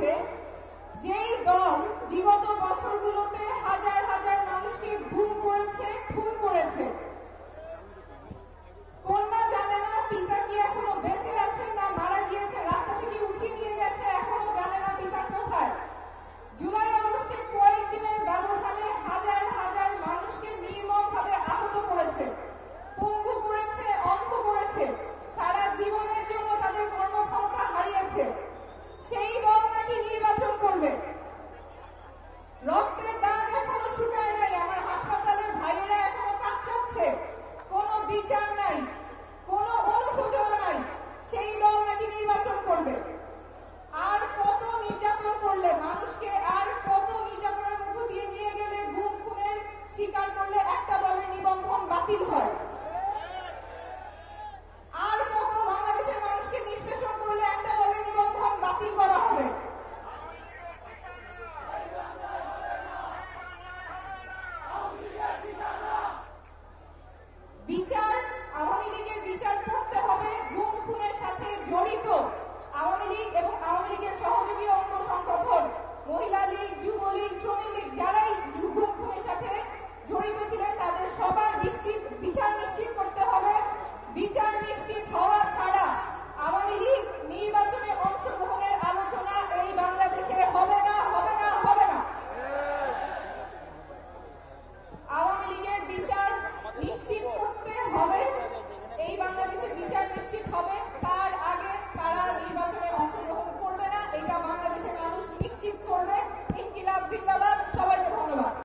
হচ্ছে যেই দল বিগত বছরগুলোতে হাজার হাজার মানুষকে গুম করেছে, খুন করেছে, কন্যা জানে না পিতা কি এখনো বেঁচে আছে না মারা গিয়েছে, রাস্তা থেকে উঠিয়ে নিয়ে গেছে, এখনো জানে না পিতা কোথায়। জুলাই আগস্টে কয়েকদিনের ব্যবধানে হাজার হাজার মানুষকে নির্মমভাবে আহত করেছে, পঙ্গু করেছে, অন্ধ করেছে, সারা জীবনের জন্য তাদের কর্মক্ষমতা হারিয়েছে। সেই দল নাকি নির্বাচন করবে। রক্তের দাগ এখনো শুকায় নাই, আমার হাসপাতালের ভাইয়েরা এখনো কাতরাচ্ছে, কোনো বিচার নাই, কোনো অনুশোচনা নাই। সেই দল নাকি নির্বাচন করবে। আর কত নির্যাতন করলে মানুষকে, আর কত নির্যাতনের মধ্য দিয়ে নিয়ে গেলে, গুম খুনের শিকার করলে একটা দলের নিবন্ধন বাতিল হয়। আর কত বাংলাদেশের মানুষকে নিষ্পেষণ করলে একটা দলের নিবন্ধন বাতিল করা হবে। বিচার, আওয়ামী লীগের বিচার করতে হবে গুম খুনের সাথে জড়িত আওয়ামী লীগ এবং আওয়ামী লীগের সহযোগী অঙ্গ সংগঠন, মহিলা লীগ, যুবলীগ, শ্রমিক লীগ, যারাই গুম খুনের সাথে জড়িত ছিলেন তাদের সবার বিচার নিশ্চিত করতে হবে। বিচার নিশ্চিত হওয়া ছাড়া আওয়ামী লীগ নির্বাচনে অংশগ্রহণের আলোচনা এই বাংলাদেশে হবে না, হবে না, হবে না। আওয়ামী লীগের বিচার নিশ্চিত করতে হবে, এই বাংলাদেশের বিচার নিশ্চিত হবে, তার আগে তারা নির্বাচনে অংশগ্রহণ করবে না, এটা বাংলাদেশের মানুষ নিশ্চিত করবে। ইনকিলাব জিন্দাবাদ।